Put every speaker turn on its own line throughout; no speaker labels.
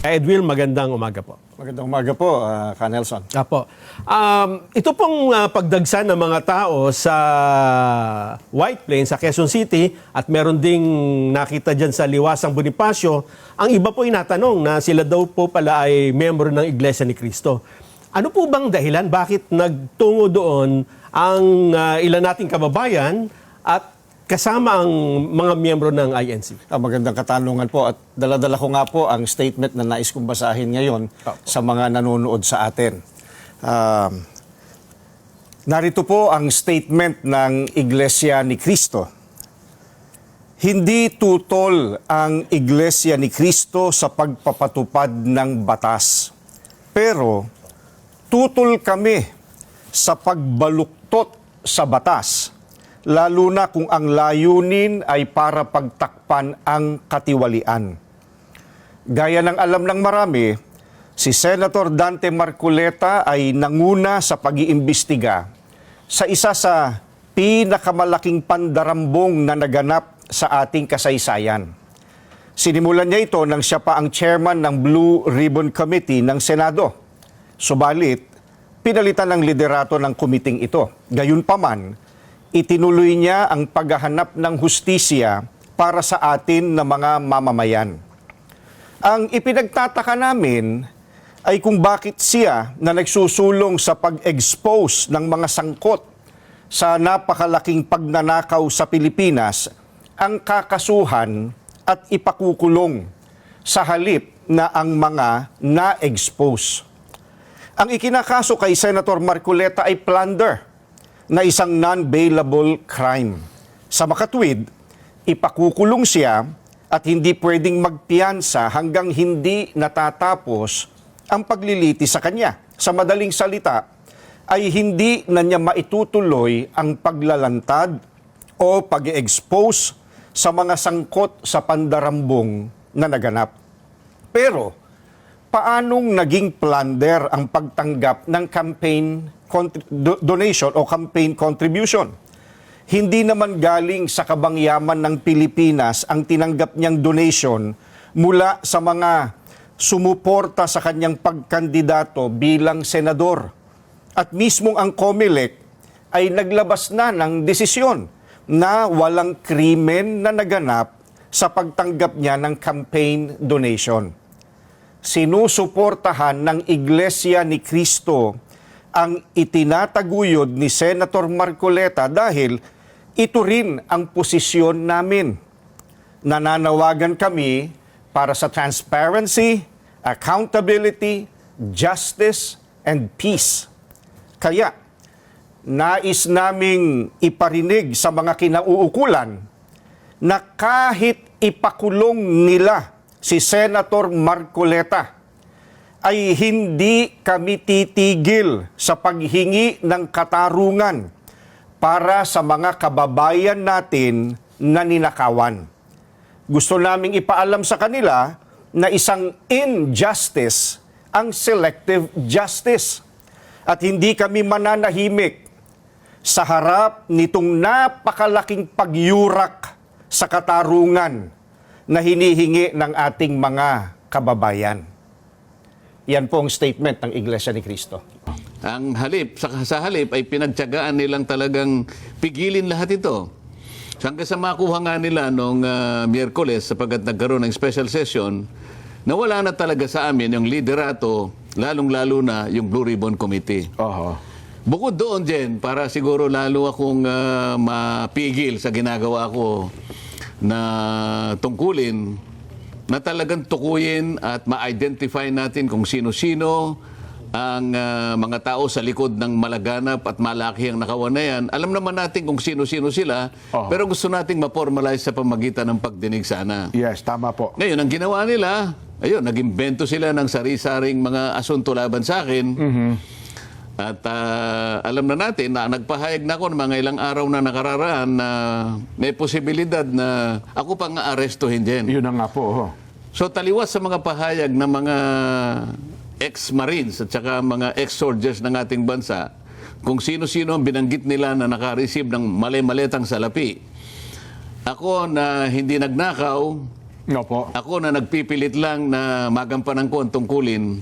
Edwil, magandang umaga po.
Magandang umaga po, Ka Nelson.
Apo. Ito pong pagdagsa ng mga tao sa White Plains, sa Quezon City, at meron ding nakita dyan sa Liwasang Bonifacio, ang iba po inatanong na sila daw po pala ay membro ng Iglesia ni Cristo. Ano po bang dahilan? Bakit nagtungo doon ang ilan nating kababayan at kasama ang mga miyembro ng INC?
Magandang katanungan po at dala-dala ko nga po ang statement na nais kong basahin ngayon sa mga nanonood sa atin. Narito po ang statement ng Iglesia ni Cristo. Hindi tutol ang Iglesia ni Cristo sa pagpapatupad ng batas, pero tutol kami sa pagbaluktot sa batas, lalo na kung ang layunin ay para pagtakpan ang katiwalian. Gaya ng alam ng marami, si Senator Dante Marcoleta ay nanguna sa pag-iimbestiga sa isa sa pinakamalaking pandarambong na naganap sa ating kasaysayan. Sinimulan niya ito nang siya pa ang chairman ng Blue Ribbon Committee ng Senado. Subalit, pinalitan ng liderato ng kumiting ito. Gayunpaman, itinuloy niya ang paghahanap ng hustisya para sa atin na mga mamamayan. Ang ipinagtataka namin ay kung bakit siya na nagsusulong sa pag-expose ng mga sangkot sa napakalaking pagnanakaw sa Pilipinas ang kakasuhan at ipakukulong sa halip na ang mga na-expose. Ang ikinakaso kay Senator Marcoleta ay plunder na isang non-bailable crime. Sa makatwid, ipakukulong siya at hindi pwedeng magpiyansa hanggang hindi natatapos ang pagliliti sa kanya. Sa madaling salita, ay hindi na niya maitutuloy ang paglalantad o pag-expose sa mga sangkot sa pandarambong na naganap. Pero, paanong naging plunder ang pagtanggap ng campaign donation o campaign contribution? Hindi naman galing sa kabangyaman ng Pilipinas ang tinanggap niyang donation mula sa mga sumuporta sa kanyang pagkandidato bilang senador. At mismong ang COMELEC ay naglabas na ng desisyon na walang krimen na naganap sa pagtanggap niya ng campaign donation. Sinusuportahan ng Iglesia ni Cristo ang itinataguyod ni Senator Marcoleta dahil ito rin ang posisyon namin. Nananawagan kami para sa transparency, accountability, justice, and peace. Kaya, nais naming iparinig sa mga kinauukulan na kahit ipakulong nila si Senator Marcoleta, ay hindi kami titigil sa paghingi ng katarungan para sa mga kababayan natin na ninakawan. Gusto naming ipaalam sa kanila na isang injustice ang selective justice at hindi kami mananahimik sa harap nitong napakalaking pagyurak sa katarungan na hinihingi ng ating mga kababayan. Yan po ang statement ng Iglesia ni Cristo.
Ang halip, sa halip ay pinagtiyagaan nilang talagang pigilin lahat ito. Hanggang sa makuha nga nila noong Miyerkules sapagkat nagkaroon ng special session, nawala na talaga sa amin yung liderato, lalong-lalo na yung Blue Ribbon Committee. Bukod doon, Jen, para siguro lalo akong mapigil sa ginagawa ko na tungkulin, na talagang tukuyin at ma-identify natin kung sino-sino ang mga tao sa likod ng malaganap at malaki ang nakawan na yan. Alam naman natin kung sino-sino sila, pero gusto nating ma-formalize sa pamagitan ng pagdinig sana.
Yes, tama po.
Ngayon, ang ginawa nila, ayun, nag-imbento sila ng sari-saring mga asunto laban sa akin. At alam na natin na nagpahayag na ako ng mga ilang araw na nakararaan na may posibilidad na ako pang aarestuhin din.
Yun na nga po.
So taliwas sa mga pahayag ng mga ex-Marines at saka mga ex-soldiers ng ating bansa, kung sino-sino ang binanggit nila na naka-receive ng mali-maletang salapi. Ako na hindi nagnakaw,
Opo.
Ako na nagpipilit lang na magampanan ko ang tungkulin,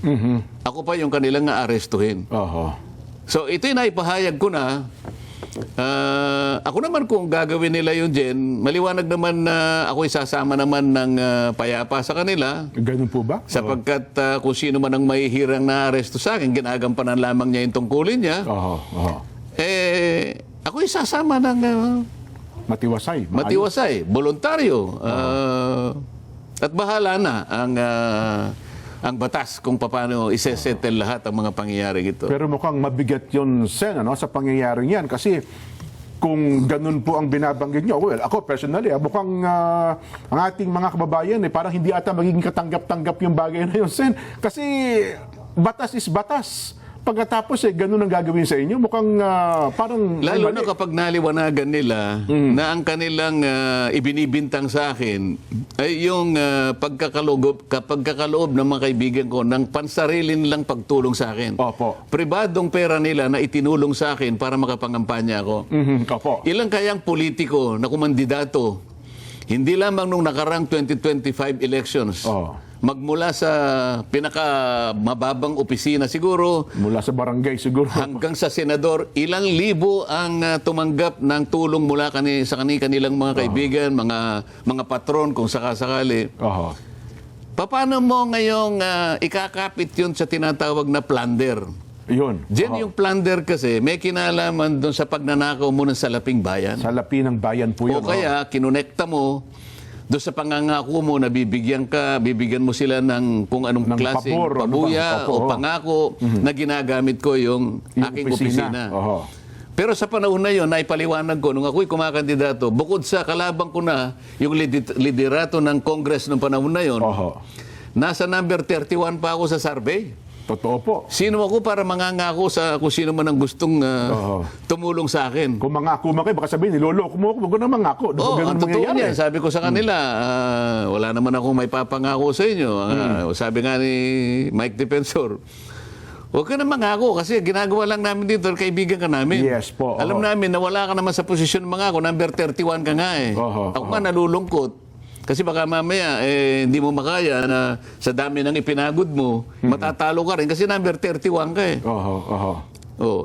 ako pa yung kanilang aarestuhin.
Oho.
So ito'y naipahayag ko na. Ako naman kung gagawin nila yun, Jen, maliwanag naman na ako'y sasama naman ng payapa sa kanila.
Ganun po ba?
Sapagkat kung sino man ang mahihirang na aresto sa akin, ginagampanan lamang niya yung tungkulin niya.
Oho. Oho.
Ako'y sasama ng
Matiwasay. Maayos.
matiwasay, voluntaryo. At bahala na ang batas kung paano isesettle lahat ang mga pangyayaring ito.
Pero mukhang mabigat yun, Sen, sa pangyayaring yan. Kasi kung ganun po ang binabanggit nyo, well, ako personally, mukhang ang ating mga kababayan, parang hindi ata magiging katanggap-tanggap yung bagay na yun, Sen. Kasi batas is batas. Pagkatapos, ganun ang gagawin sa inyo, mukhang parang...
Lalo na kapag naliwanagan nila na ang kanilang ibinibintang sa akin ay yung pagkakaloob ng mga kaibigan ko ng pansarili nilang pagtulong sa akin.
Opo.
Pribadong pera nila na itinulong sa akin para makapangampanya ako.
Opo.
Ilang kayang politiko na kumandidato, hindi lamang nung nakarang 2025 elections, magmula sa pinakamababang opisina siguro,
Mula sa barangay siguro.
hanggang sa senador, ilang libo ang tumanggap ng tulong mula sa kanilang mga kaibigan, mga patron kung sakasakali.
Oho.
Paano mo ngayong ikakapit yun sa tinatawag na plunder?
Yun.
Diyan yung plunder kasi may kinalaman doon sa pagnanakaw mo ng salaping bayan.
Sa lapi ng bayan po yun.
O kaya kinonekta mo doon sa pangangako mo na bibigyan mo sila ng kung anong
Ng
klaseng
pabor,
pabuya
Opo.
o pangako na ginagamit ko yung aking opisina.
Oho.
Pero sa panahon na yon, naipaliwanag ko, nung ako'y kumakandidato, bukod sa kalabang ko na yung liderato ng Congress nung panahon na yon,
Oho.
nasa number 31 pa ako sa survey.
Totoo po.
Sino ako para mangangako sa kung sino man ang gustong tumulong sa akin?
Kung mangako man kayo, baka sabihin, niloloko mo ako, wag ko na mangako.
Oo, ang totoo niyan. Sabi ko sa kanila, wala naman akong may papangako sa inyo. Sabi nga ni Mike Defensor, huwag ka na mangako kasi ginagawa lang namin dito, kaibigan ka namin.
Yes po,
Alam namin na wala ka naman sa posisyon ng mangako, number 31 ka nga eh. Ako nga nalulungkot. Kasi baka mamaya, hindi mo makaya na sa dami ng ipinagod mo, matatalo ka rin kasi number 31 ka eh.
Oho.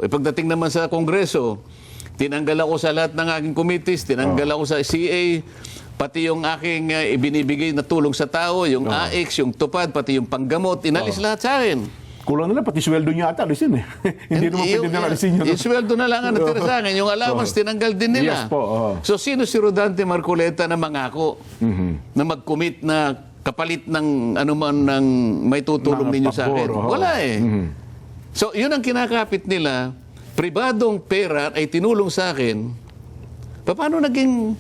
Pagdating naman sa Kongreso, tinanggal ako sa lahat ng aking committees, tinanggal ako sa CA, pati yung aking ibinibigay na tulong sa tao, yung AX, yung tupad, pati yung panggamot, inalis lahat sa akin.
Kulang na lang, pati sweldo niya ata, alisin eh. Hindi naman pwede na alisin yun.
Yung sweldo na lang ang natira sa akin, yung allowance tinanggal din nila.
Yes po.
So sino si Rodante Marcoleta na mangako, na mag-commit na kapalit ng anuman ng may tutulong
Mga
ninyo sa akin?
pabor,
Wala eh. So yun ang kinakapit nila, pribadong pera ay tinulong sa akin, paano naging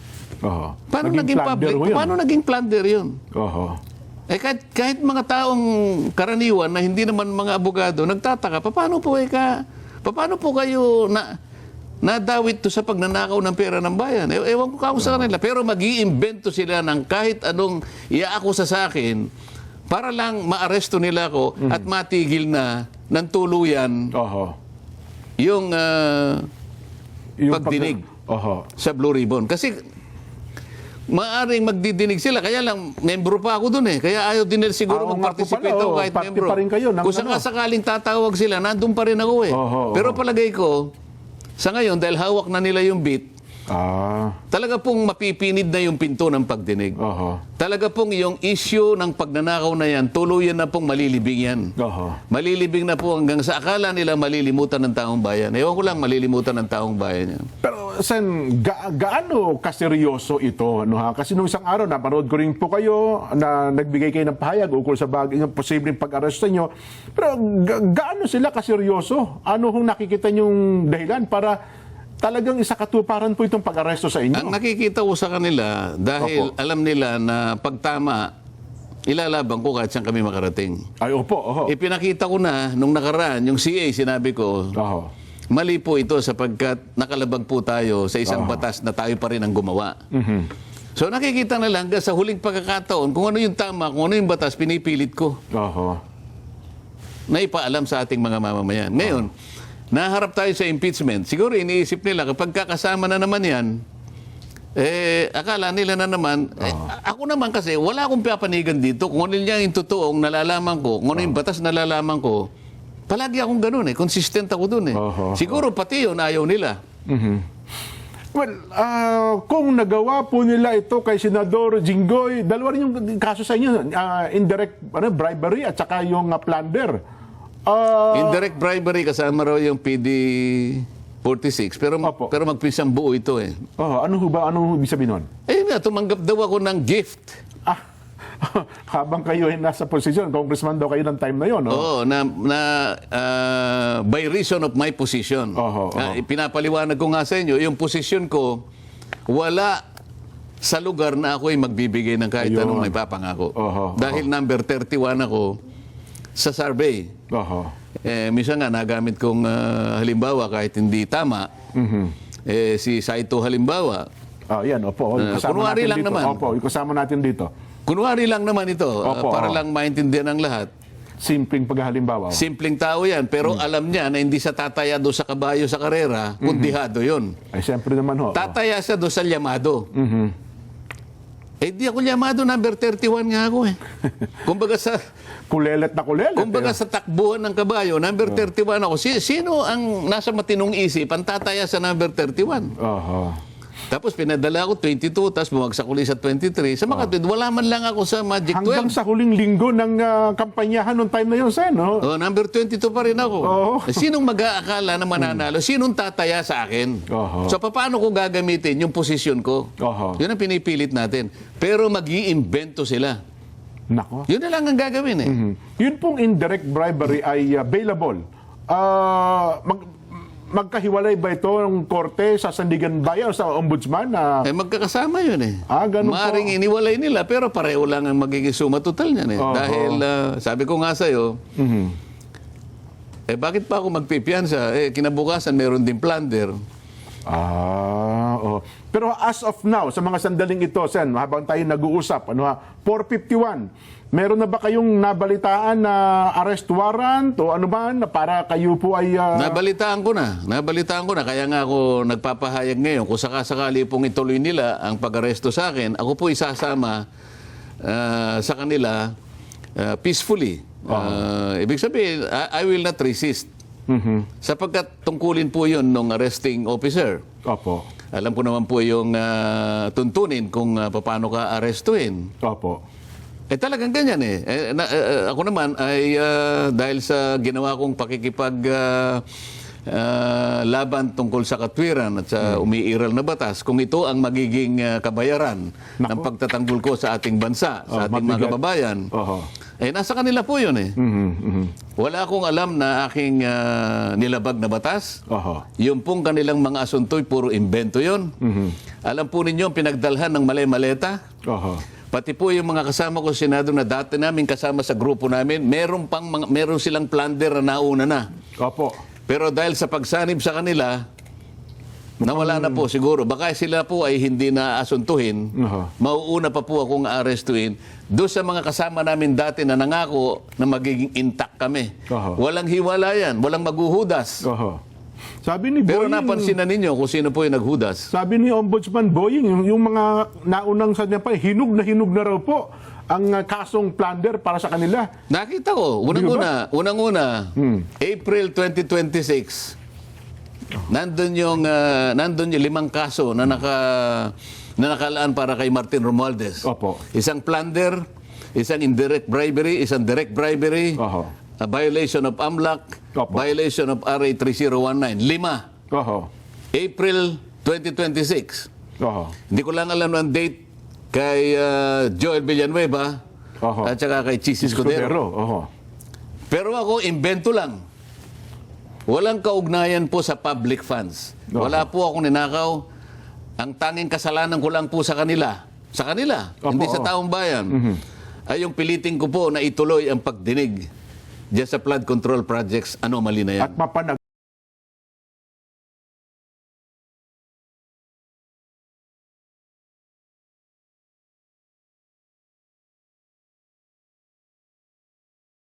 public? Paano naging plunder yun?
Oho.
Kahit mga taong karaniwan na hindi naman mga abogado, nagtataka, paano po kayo nadawit to sa pagnanakaw ng pera ng bayan? Ewan ko sa kanila. Pero mag-iimbento sila ng kahit anong iaakusa sa akin para lang maaresto nila ako at matigil na ng tuluyan yung pagdinig sa Blue Ribbon. Kasi maaring magdidinig sila. Kaya lang, membro pa ako dun eh. Kaya ayaw din nila siguro mag-participate ako kahit membro. Kung sakaling tatawag sila, nandun pa rin ako eh. Pero palagay ko, sa ngayon, dahil hawak na nila yung beat, talaga pong mapipinid na yung pinto ng pagdinig. Talaga pong yung issue ng pagnanakaw na yan, tuluyan na pong malilibing yan. Malilibing na po hanggang sa akala nila malilimutan ng taong bayan. Ewan ko lang, malilimutan ng taong bayan yan.
Pero, Sen, gaano kaseryoso ito? Kasi nung isang araw, napanood ko rin po kayo na nagbigay kayo ng pahayag ukol sa ng posibleng pag-aresto nyo. Pero gaano sila kaseryoso? Ano hong nakikita nyong dahilan para talagang isakatuparan po itong pag-aresto sa inyo?
Ang nakikita ko sa kanila, dahil alam nila na pagtama, ilalaban ko kahit saan kami makarating.
Ay, opo.
Ipinakita ko na, nung nakaraan, yung CA, sinabi ko, mali po ito sapagkat nakalabag po tayo sa isang batas na tayo pa rin ang gumawa. So nakikita na lang sa huling pagkakataon, kung ano yung tama, kung ano yung batas, pinipilit ko. Na ipaalam sa ating mga mamamayan. Ngayon, naharap tayo sa impeachment. Siguro iniisip nila, kapag kakasama na naman yan, Akala nila na naman, ako naman kasi, wala akong papanigan dito. Kung ano yung totoong nalalaman ko, kung ano yung batas nalalaman ko, palagi akong ganun consistent ako dun Siguro pati yun, ayaw nila.
Well, kung nagawa po nila ito kay Senador Jinggoy, dalawa rin yung kaso sa inyo, indirect bribery at saka yung plunder.
Indirect bribery, kasama raw yung PD 46, pero magpisang buo ito
Ano ho ibig sabihin nun?
Tumanggap daw ako ng gift.
Habang kayo ay nasa posisyon, congressman daw kayo ng time na yun, no?
Oo, by reason of my position. Pinapaliwanag ko nga sa inyo, yung posisyon ko, wala sa lugar na ako ay magbibigay ng kahit anong may papangako. Dahil number 31 ako sa survey. Minsan nga, nagamit kong halimbawa kahit hindi tama. Si Saito halimbawa.
Yan, opo.
Kunwari lang
dito.
naman.
Opo, kasama natin dito.
Kunwari lang naman ito, para lang maintindihan ng lahat.
Simpleng paghalimbawa.
Simpleng tao yan, pero alam niya na hindi sa tataya doon sa kabayo sa karera, kundihado yun.
Ay, siyempre naman ho.
Tataya siya doon sa Llamado. Di ako Llamado, number 31 nga ako Kumbaga sa...
Kulelet na kulelet.
Kumbaga sa takbuhan ng kabayo, number 31 ako. Sino ang nasa matinong isip ang tataya sa number 31? Tapos pinadala ako 22, tapos bumagsak ulit sa 23. Sa makatwid, wala man lang ako sa Magic 12.
Hanggang sa huling linggo ng kampanyahan noong time na yun, Sen, no?
Number 22 pa rin ako. Sinong mag-aakala na mananalo? Sinong tataya sa akin? So, paano ko gagamitin yung posisyon ko? Yun ang pinipilit natin. Pero mag-iimbento sila.
Nako.
Yun na lang ang gagawin
Yun pong indirect bribery ay bailable. Magkahiwalay ba ito ng korte sa Sandigan Bayan o sa ombudsman?
Magkakasama yun
ganun
Maring
po.
iniwalay nila, pero pareho lang ang magiging suma total niyan Dahil, sabi ko nga sa'yo, bakit pa ako magpipiyansa? Kinabukasan, meron din plunder.
Pero as of now, sa mga sandaling ito, Sen, habang tayo nag-uusap, 451, meron na ba kayong nabalitaan na arrest warrant o ano ba na para kayo po ay...
Nabalitaan ko na. Kaya nga ako nagpapahayag ngayon. Kung sakasakali pong ituloy nila ang pag-aresto sa akin, ako po isasama sa kanila peacefully. Ibig sabihin, I will not resist. Sapagkat tungkulin po yun ng arresting officer.
Opo.
Alam ko naman po yung tuntunin kung paano ka arestuin.
Opo.
Talagang ganyan ako naman ay dahil sa ginawa kong pakikipag laban tungkol sa katwiran at sa umiiral na batas, kung ito ang magiging kabayaran ng pagtatanggol ko sa ating bansa, sa ating mga kababayan, nasa kanila po yun Wala akong alam na aking nilabag na batas. Yung pong kanilang mga asunto'y puro imbento yun. Alam po ninyo, pinagdalhan ng malay-maleta. Pati po yung mga kasama ko sa Senado na dati namin kasama sa grupo namin, meron silang plunder na nauna na. Pero dahil sa pagsanib sa kanila, nawala na po siguro. Baka sila po ay hindi na asuntuhin. Mauuna pa po akong arestuin. Doon sa mga kasama namin dati na nangako na magiging intact kami. Walang hiwalayan, walang maghuhudas.
Sabi ni
Pero
Boying,
napansin na ninyo kung sino po yung naghudas.
Sabi ni Ombudsman Boying, yung mga naunang sa niya pa, hinug na raw po ang kasong plunder para sa kanila.
Nakita ko, unang-una, April 2026, nandun yung 5 kaso na nakalaan para kay Martin Romualdez. Isang plunder, isang indirect bribery, isang direct bribery, a violation of AMLAC, violation of RA 3019. 5. April 2026. Hindi ko lang alam ng date kay Joel Villanueva at saka kay Chis Escudero. Pero ako, invento lang. Walang kaugnayan po sa public funds. Wala po akong ninakaw. Ang tanging kasalanan ko lang po sa kanila. Sa kanila, hindi sa taong bayan. Ay yung piliting ko po na ituloy ang pagdinig diyan sa flood control projects, anomaly na yan.
At